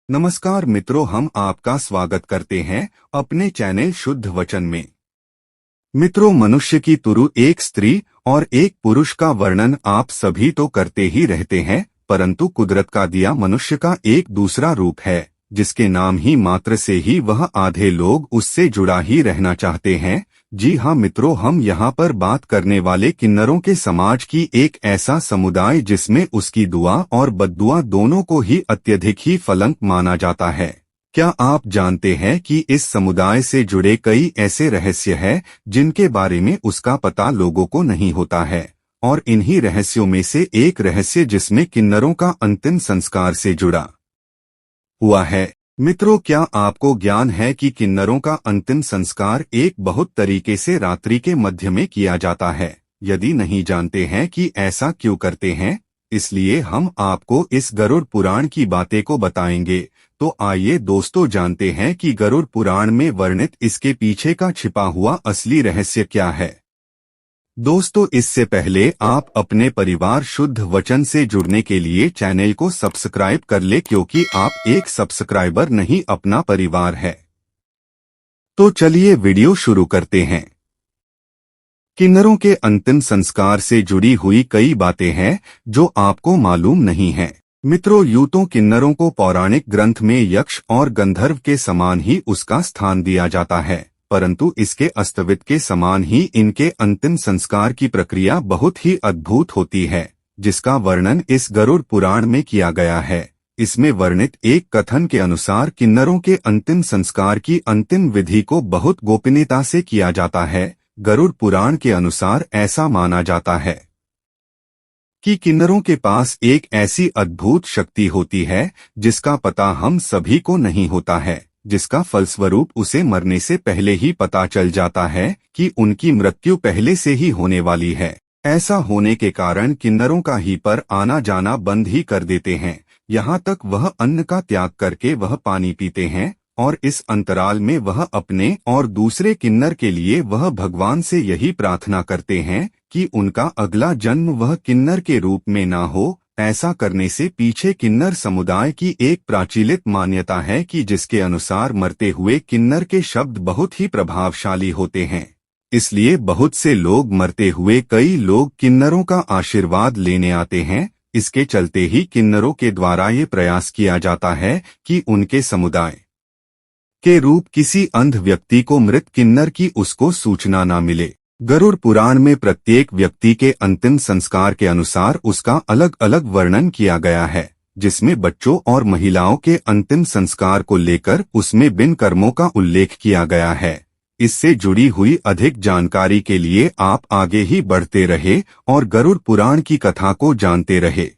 नमस्कार मित्रों, हम आपका स्वागत करते हैं अपने चैनल शुद्ध वचन में। मित्रों, मनुष्य की तुरु एक स्त्री और एक पुरुष का वर्णन आप सभी तो करते ही रहते हैं, परंतु कुदरत का दिया मनुष्य का एक दूसरा रूप है, जिसके नाम ही मात्र से ही वह आधे लोग उससे जुड़ा ही रहना चाहते हैं। जी हाँ मित्रों, हम यहाँ पर बात करने वाले किन्नरों के समाज की एक ऐसा समुदाय जिसमें उसकी दुआ और बद्दुआ दोनों को ही अत्यधिक ही फलंक माना जाता है। क्या आप जानते हैं कि इस समुदाय से जुड़े कई ऐसे रहस्य हैं जिनके बारे में उसका पता लोगों को नहीं होता है, और इन्हीं रहस्यों में से एक रहस्य जिसमें किन्नरों का अंतिम संस्कार से जुड़ा हुआ है। मित्रों, क्या आपको ज्ञान है कि किन्नरों का अंतिम संस्कार एक बहुत तरीके से रात्रि के मध्य में किया जाता है? यदि नहीं जानते हैं कि ऐसा क्यों करते हैं, इसलिए हम आपको इस गरुड़ पुराण की बातें को बताएंगे। तो आइए दोस्तों, जानते हैं कि गरुड़ पुराण में वर्णित इसके पीछे का छिपा हुआ असली रहस्य क्या है। दोस्तों, इससे पहले आप अपने परिवार शुद्ध वचन से जुड़ने के लिए चैनल को सब्सक्राइब कर ले, क्योंकि आप एक सब्सक्राइबर नहीं, अपना परिवार है। तो चलिए वीडियो शुरू करते हैं। किन्नरों के अंतिम संस्कार से जुड़ी हुई कई बातें हैं जो आपको मालूम नहीं है। मित्रों, यूं तो किन्नरों को पौराणिक ग्रंथ में यक्ष और गंधर्व के समान ही उसका स्थान दिया जाता है, परंतु इसके अस्तवित के समान ही इनके अंतिम संस्कार की प्रक्रिया बहुत ही अद्भुत होती है, जिसका वर्णन इस गरुड़ पुराण में किया गया है। इसमें वर्णित एक कथन के अनुसार किन्नरों के अंतिम संस्कार की अंतिम विधि को बहुत गोपनीयता से किया जाता है। गरुड़ पुराण के अनुसार ऐसा माना जाता है कि किन्नरों के पास एक ऐसी अद्भुत शक्ति होती है जिसका पता हम सभी को नहीं होता है, जिसका फलस्वरूप उसे मरने से पहले ही पता चल जाता है कि उनकी मृत्यु पहले से ही होने वाली है। ऐसा होने के कारण किन्नरों का ही पर आना जाना बंद ही कर देते हैं। यहाँ तक वह अन्न का त्याग करके वह पानी पीते हैं, और इस अंतराल में वह अपने और दूसरे किन्नर के लिए वह भगवान से यही प्रार्थना करते हैं कि उनका अगला जन्म वह किन्नर के रूप में ना हो। ऐसा करने से पीछे किन्नर समुदाय की एक प्राचीलित मान्यता है कि जिसके अनुसार मरते हुए किन्नर के शब्द बहुत ही प्रभावशाली होते हैं, इसलिए बहुत से लोग मरते हुए कई लोग किन्नरों का आशीर्वाद लेने आते हैं। इसके चलते ही किन्नरों के द्वारा ये प्रयास किया जाता है कि उनके समुदाय के रूप किसी अंध व्यक्ति को मृत किन्नर की उसको सूचना न मिले। गरुड़ पुराण में प्रत्येक व्यक्ति के अंतिम संस्कार के अनुसार उसका अलग अलग वर्णन किया गया है, जिसमें बच्चों और महिलाओं के अंतिम संस्कार को लेकर उसमें बिन कर्मों का उल्लेख किया गया है। इससे जुड़ी हुई अधिक जानकारी के लिए आप आगे ही बढ़ते रहे और गरुड़ पुराण की कथा को जानते रहे।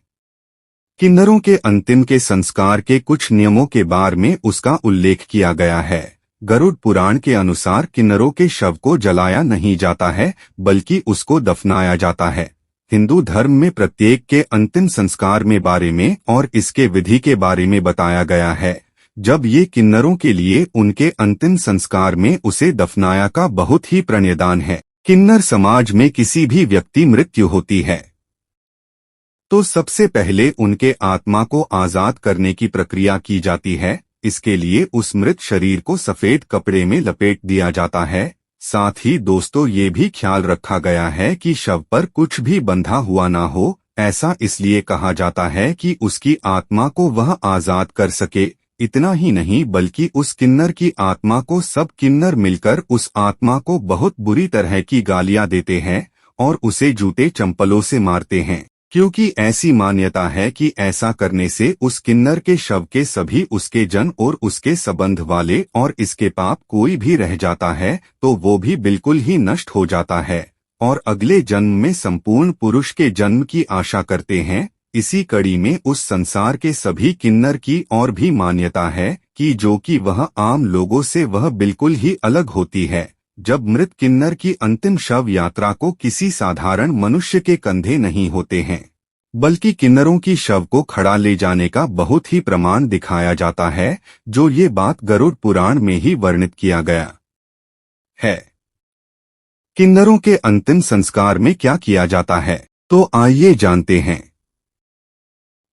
किन्नरों के अंतिम के संस्कार के कुछ नियमों के बारे में उसका उल्लेख किया गया है। गरुड़ पुराण के अनुसार किन्नरों के शव को जलाया नहीं जाता है, बल्कि उसको दफनाया जाता है। हिंदू धर्म में प्रत्येक के अंतिम संस्कार में बारे में और इसके विधि के बारे में बताया गया है। जब ये किन्नरों के लिए उनके अंतिम संस्कार में उसे दफनाया का बहुत ही प्रणयदान है। किन्नर समाज में किसी भी व्यक्ति मृत्यु होती है तो सबसे पहले उनके आत्मा को आजाद करने की प्रक्रिया की जाती है। इसके लिए उस मृत शरीर को सफेद कपड़े में लपेट दिया जाता है। साथ ही दोस्तों, ये भी ख्याल रखा गया है कि शव पर कुछ भी बंधा हुआ ना हो। ऐसा इसलिए कहा जाता है कि उसकी आत्मा को वह आजाद कर सके। इतना ही नहीं, बल्कि उस किन्नर की आत्मा को सब किन्नर मिलकर उस आत्मा को बहुत बुरी तरह की गालियां देते हैं और उसे जूते चंपलों से मारते हैं, क्योंकि ऐसी मान्यता है कि ऐसा करने से उस किन्नर के शव के सभी उसके जन और उसके संबंध वाले और इसके पाप कोई भी रह जाता है तो वो भी बिल्कुल ही नष्ट हो जाता है और अगले जन्म में संपूर्ण पुरुष के जन्म की आशा करते हैं। इसी कड़ी में उस संसार के सभी किन्नर की और भी मान्यता है कि जो कि वह आम लोगों से वह बिल्कुल ही अलग होती है। जब मृत किन्नर की अंतिम शव यात्रा को किसी साधारण मनुष्य के कंधे नहीं होते हैं, बल्कि किन्नरों की शव को खड़ा ले जाने का बहुत ही प्रमाण दिखाया जाता है, जो ये बात गरुड़ पुराण में ही वर्णित किया गया है। किन्नरों के अंतिम संस्कार में क्या किया जाता है, तो आइए जानते हैं।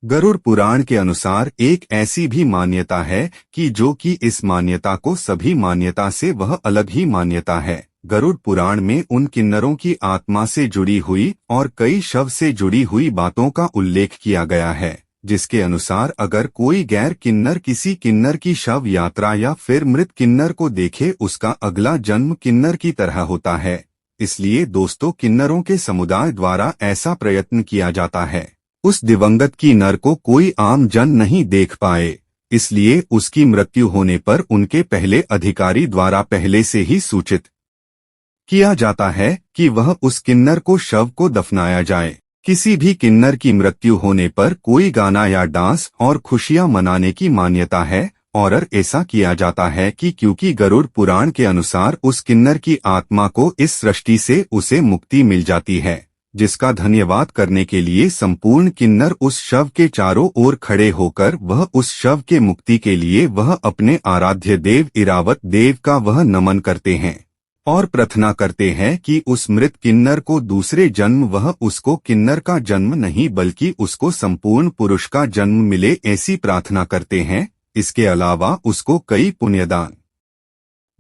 गरुड़ पुराण के अनुसार एक ऐसी भी मान्यता है कि जो कि इस मान्यता को सभी मान्यता से वह अलग ही मान्यता है। गरुड़ पुराण में उन किन्नरों की आत्मा से जुड़ी हुई और कई शव से जुड़ी हुई बातों का उल्लेख किया गया है, जिसके अनुसार अगर कोई गैर किन्नर किसी किन्नर की शव यात्रा या फिर मृत किन्नर को देखे, उसका अगला जन्म किन्नर की तरह होता है। इसलिए दोस्तों, किन्नरों के समुदाय द्वारा ऐसा प्रयत्न किया जाता है उस दिवंगत की नर को कोई आम जन नहीं देख पाए, इसलिए उसकी मृत्यु होने पर उनके पहले अधिकारी द्वारा पहले से ही सूचित किया जाता है कि वह उस किन्नर को शव को दफनाया जाए। किसी भी किन्नर की मृत्यु होने पर कोई गाना या डांस और खुशियां मनाने की मान्यता है, और ऐसा किया जाता है कि क्योंकि गरुड़ पुराण के अनुसार उस किन्नर की आत्मा को इस सृष्टि से उसे मुक्ति मिल जाती है, जिसका धन्यवाद करने के लिए संपूर्ण किन्नर उस शव के चारों ओर खड़े होकर वह उस शव के मुक्ति के लिए वह अपने आराध्य देव इरावत देव का वह नमन करते हैं और प्रार्थना करते हैं कि उस मृत किन्नर को दूसरे जन्म वह उसको किन्नर का जन्म नहीं बल्कि उसको संपूर्ण पुरुष का जन्म मिले, ऐसी प्रार्थना करते हैं। इसके अलावा उसको कई पुण्यदान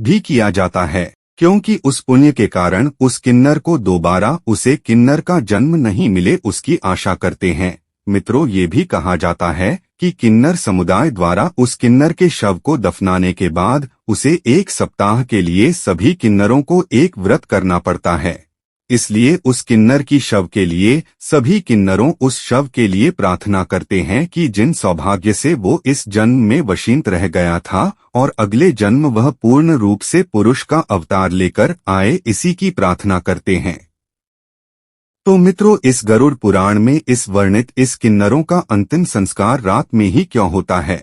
भी किया जाता है, क्योंकि उस पुण्य के कारण उस किन्नर को दोबारा उसे किन्नर का जन्म नहीं मिले उसकी आशा करते हैं। मित्रों, ये भी कहा जाता है कि किन्नर समुदाय द्वारा उस किन्नर के शव को दफनाने के बाद उसे 1 सप्ताह के लिए सभी किन्नरों को एक व्रत करना पड़ता है। इसलिए उस किन्नर की शव के लिए सभी किन्नरों उस शव के लिए प्रार्थना करते हैं कि जिन सौभाग्य से वो इस जन्म में वशींत रह गया था और अगले जन्म वह पूर्ण रूप से पुरुष का अवतार लेकर आए, इसी की प्रार्थना करते हैं। तो मित्रों, इस गरुड़ पुराण में इस वर्णित इस किन्नरों का अंतिम संस्कार रात में ही क्यों होता है,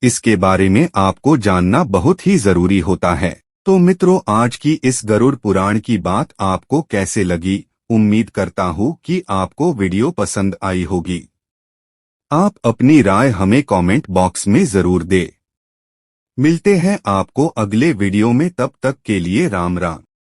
इसके बारे में आपको जानना बहुत ही जरूरी होता है। तो मित्रों, आज की इस गरुड़ पुराण की बात आपको कैसे लगी? उम्मीद करता हूँ कि आपको वीडियो पसंद आई होगी। आप अपनी राय हमें कमेंट बॉक्स में जरूर दें। मिलते हैं आपको अगले वीडियो में, तब तक के लिए राम राम।